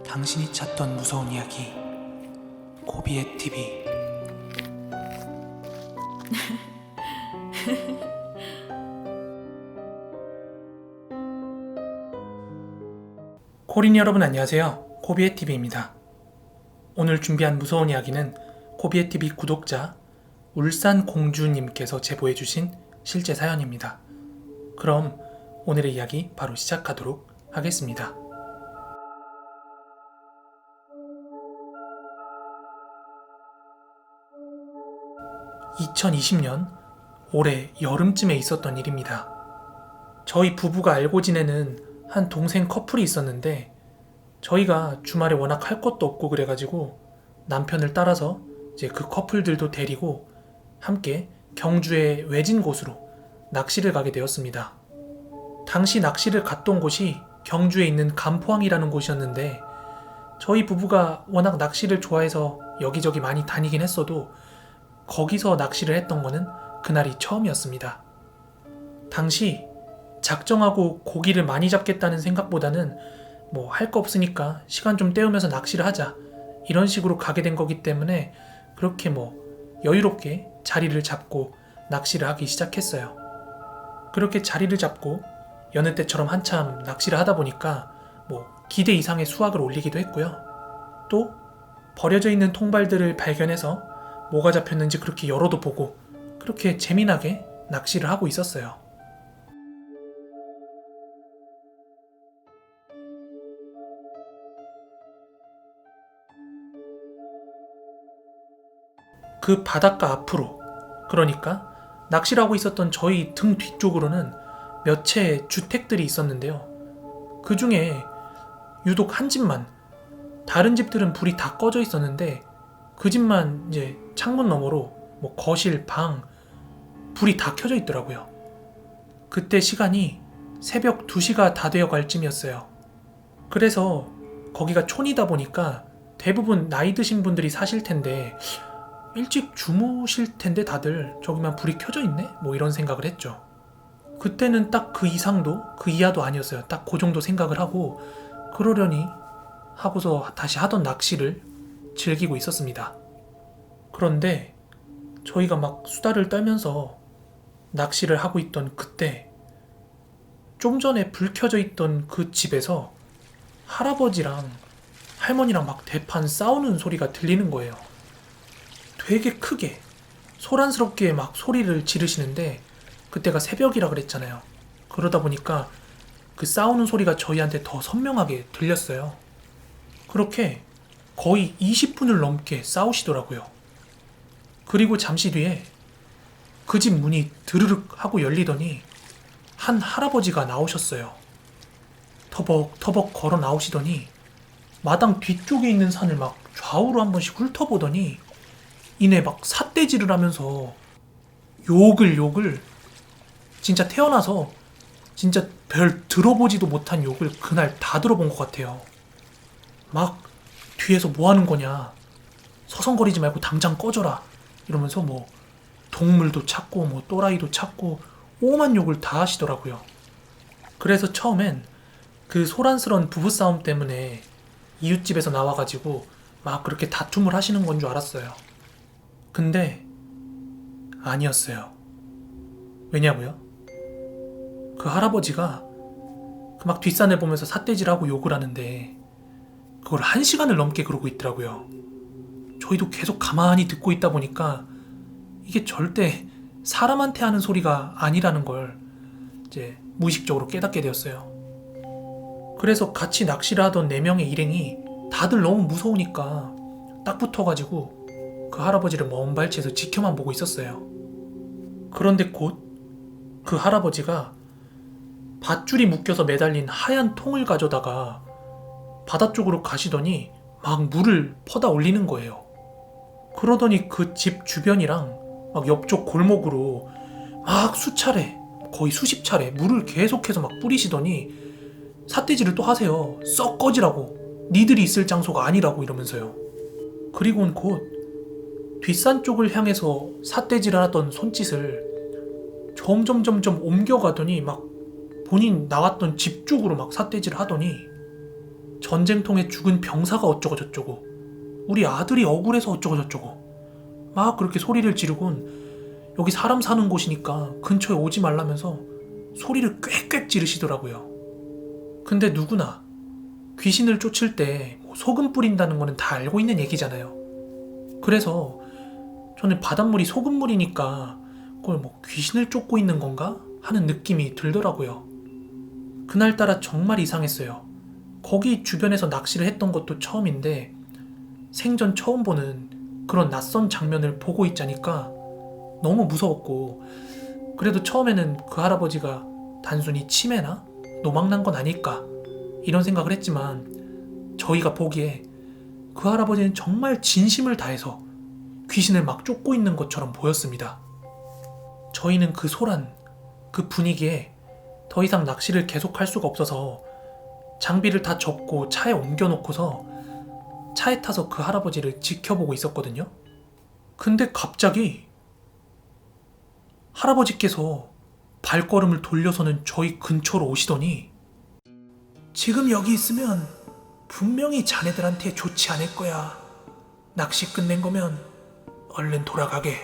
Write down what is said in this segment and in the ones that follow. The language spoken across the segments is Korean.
당신이 찾던 무서운 이야기 고비의 TV. 코린 여러분 안녕하세요. 고비의 TV입니다. 오늘 준비한 무서운 이야기는 고비의 TV 구독자 울산공주님께서 제보해주신 실제 사연입니다. 그럼 오늘의 이야기 바로 시작하도록 하겠습니다. 2020년 올해 여름쯤에 있었던 일입니다. 저희 부부가 알고 지내는 한 동생 커플이 있었는데 저희가 주말에 워낙 할 것도 없고 그래가지고 남편을 따라서 이제 그 커플들도 데리고 함께 경주의 외진 곳으로 낚시를 가게 되었습니다. 당시 낚시를 갔던 곳이 경주에 있는 간포항이라는 곳이었는데 저희 부부가 워낙 낚시를 좋아해서 여기저기 많이 다니긴 했어도 거기서 낚시를 했던 거는 그날이 처음이었습니다. 당시 작정하고 고기를 많이 잡겠다는 생각보다는 뭐 할 거 없으니까 시간 좀 때우면서 낚시를 하자 이런 식으로 가게 된 거기 때문에 그렇게 뭐 여유롭게 자리를 잡고 낚시를 하기 시작했어요. 그렇게 자리를 잡고 여느 때처럼 한참 낚시를 하다 보니까 뭐 기대 이상의 수확을 올리기도 했고요. 또 버려져 있는 통발들을 발견해서 뭐가 잡혔는지 그렇게 열어도 보고 그렇게 재미나게 낚시를 하고 있었어요. 그 바닷가 앞으로, 그러니까 낚시를 하고 있었던 저희 등 뒤쪽으로는 몇 채의 주택들이 있었는데요. 그 중에 유독 한 집만, 다른 집들은 불이 다 꺼져 있었는데 그 집만 이제 창문 너머로 뭐 거실, 방 불이 다 켜져 있더라고요. 그때 시간이 새벽 2시가 다 되어 갈 쯤이었어요. 그래서 거기가 촌이다 보니까 대부분 나이 드신 분들이 사실 텐데 일찍 주무실 텐데 다들 저기만 불이 켜져 있네? 뭐 이런 생각을 했죠. 그때는 딱 그 이상도 그 이하도 아니었어요. 딱 그 정도 생각을 하고 그러려니 하고서 다시 하던 낚시를 즐기고 있었습니다. 그런데 저희가 막 수다를 떨면서 낚시를 하고 있던 그때 좀 전에 불 켜져 있던 그 집에서 할아버지랑 할머니랑 막 대판 싸우는 소리가 들리는 거예요. 되게 크게 소란스럽게 막 소리를 지르시는데 그때가 새벽이라 그랬잖아요. 그러다 보니까 그 싸우는 소리가 저희한테 더 선명하게 들렸어요. 그렇게 거의 20분을 넘게 싸우시더라고요. 그리고 잠시 뒤에 그 집 문이 드르륵 하고 열리더니 한 할아버지가 나오셨어요. 터벅터벅 걸어 나오시더니 마당 뒤쪽에 있는 산을 막 좌우로 한 번씩 훑어보더니 이내 막 삿대질을 하면서 욕을 진짜 태어나서 진짜 별 들어보지도 못한 욕을 그날 다 들어본 것 같아요. 막 뒤에서 뭐 하는 거냐, 서성거리지 말고 당장 꺼져라 이러면서 뭐 동물도 찾고 뭐 또라이도 찾고 오만 욕을 다 하시더라고요. 그래서 처음엔 그 소란스러운 부부싸움 때문에 이웃집에서 나와가지고 막 그렇게 다툼을 하시는 건 줄 알았어요. 근데 아니었어요. 왜냐고요? 그 할아버지가 그 막 뒷산을 보면서 삿대질하고 욕을 하는데 그걸 1시간을 넘게 그러고 있더라고요. 저희도 계속 가만히 듣고 있다 보니까 이게 절대 사람한테 하는 소리가 아니라는 걸 이제 무의식적으로 깨닫게 되었어요. 그래서 같이 낚시를 하던 4명의 일행이 다들 너무 무서우니까 딱 붙어가지고 그 할아버지를 먼 발치에서 지켜만 보고 있었어요. 그런데 곧 그 할아버지가 밧줄이 묶여서 매달린 하얀 통을 가져다가 바다 쪽으로 가시더니 막 물을 퍼다 올리는 거예요. 그러더니 그 집 주변이랑 막 옆쪽 골목으로 막 수차례, 거의 수십 차례 물을 계속해서 막 뿌리시더니 삿대질을 또 하세요. 썩 꺼지라고, 니들이 있을 장소가 아니라고 이러면서요. 그리고는 곧 뒷산 쪽을 향해서 삿대질을 하던 손짓을 점점 옮겨가더니 막 본인 나왔던 집 쪽으로 막 삿대질을 하더니 전쟁통에 죽은 병사가 어쩌고 저쩌고, 우리 아들이 억울해서 어쩌고 저쩌고 막 그렇게 소리를 지르곤 여기 사람 사는 곳이니까 근처에 오지 말라면서 소리를 꽥꽥 지르시더라고요. 근데 누구나 귀신을 쫓을 때 소금 뿌린다는 거는 다 알고 있는 얘기잖아요. 그래서 저는 바닷물이 소금물이니까 그걸 귀신을 쫓고 있는 건가 하는 느낌이 들더라고요. 그날따라 정말 이상했어요. 거기 주변에서 낚시를 했던 것도 처음인데 생전 처음 보는 그런 낯선 장면을 보고 있자니까 너무 무서웠고, 그래도 처음에는 그 할아버지가 단순히 치매나 노망난 건 아닐까 이런 생각을 했지만, 저희가 보기에 그 할아버지는 정말 진심을 다해서 귀신을 막 쫓고 있는 것처럼 보였습니다. 저희는 그 소란, 그 분위기에 더 이상 낚시를 계속할 수가 없어서 장비를 다 접고 차에 옮겨놓고서 차에 타서 그 할아버지를 지켜보고 있었거든요. 근데 갑자기 할아버지께서 발걸음을 돌려서는 저희 근처로 오시더니, 지금 여기 있으면 분명히 자네들한테 좋지 않을 거야. 낚시 끝낸 거면 얼른 돌아가게.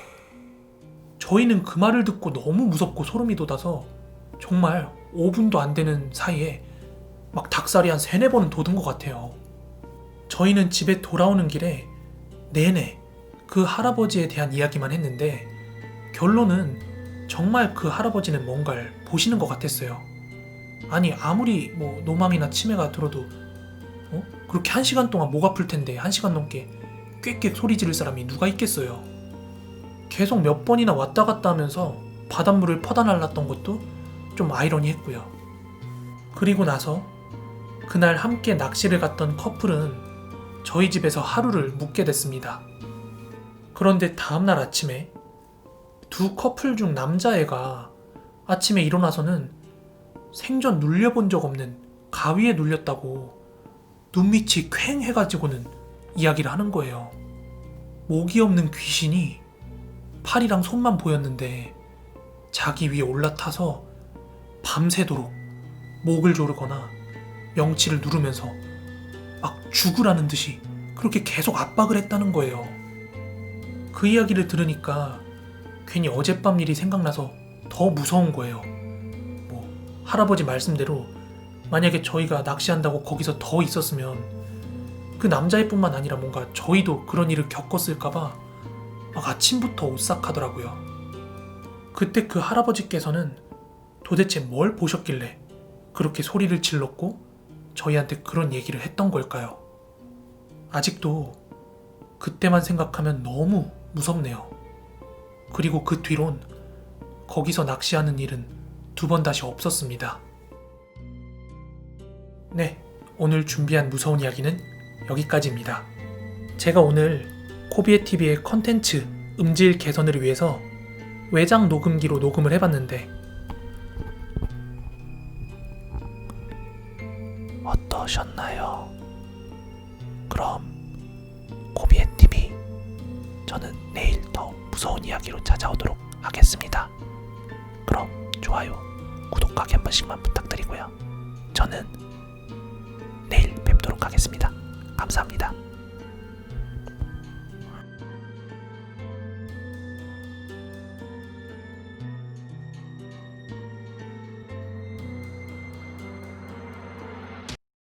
저희는 그 말을 듣고 너무 무섭고 소름이 돋아서 정말 5분도 안 되는 사이에 막 닭살이 한 3-4번은 돋은 것 같아요. 저희는 집에 돌아오는 길에 내내 그 할아버지에 대한 이야기만 했는데 결론은 정말 그 할아버지는 뭔가를 보시는 것 같았어요. 아니 아무리 노망이나 치매가 들어도 그렇게 1시간 동안 목 아플 텐데 1시간 넘게 꽥꽥 소리 지를 사람이 누가 있겠어요. 계속 몇 번이나 왔다 갔다 하면서 바닷물을 퍼다 날랐던 것도 좀 아이러니했고요. 그리고 나서 그날 함께 낚시를 갔던 커플은 저희 집에서 하루를 묵게 됐습니다. 그런데 다음날 아침에 두 커플 중 남자애가 아침에 일어나서는 생전 눌려본 적 없는 가위에 눌렸다고 눈밑이 퀭 해가지고는 이야기를 하는 거예요. 목이 없는 귀신이 팔이랑 손만 보였는데 자기 위에 올라타서 밤새도록 목을 조르거나 명치를 누르면서 막 죽으라는 듯이 그렇게 계속 압박을 했다는 거예요. 그 이야기를 들으니까 괜히 어젯밤 일이 생각나서 더 무서운 거예요. 할아버지 말씀대로 만약에 저희가 낚시한다고 거기서 더 있었으면 그 남자애뿐만 아니라 뭔가 저희도 그런 일을 겪었을까봐 막 아침부터 오싹하더라고요. 그때 그 할아버지께서는 도대체 뭘 보셨길래 그렇게 소리를 질렀고 저희한테 그런 얘기를 했던 걸까요? 아직도 그때만 생각하면 너무 무섭네요. 그리고 그 뒤론 거기서 낚시하는 일은 2번 다시 없었습니다. 네, 오늘 준비한 무서운 이야기는 여기까지입니다. 제가 오늘 코비애TV의 컨텐츠 음질 개선을 위해서 외장 녹음기로 녹음을 해봤는데 어떠셨나요? 그럼 코비애TV 저는 내일 더 무서운 이야기로 찾아오도록 하겠습니다. 그럼 좋아요, 구독하기 한 번씩만 부탁드리고요. 저는 내일 뵙도록 하겠습니다. 감사합니다.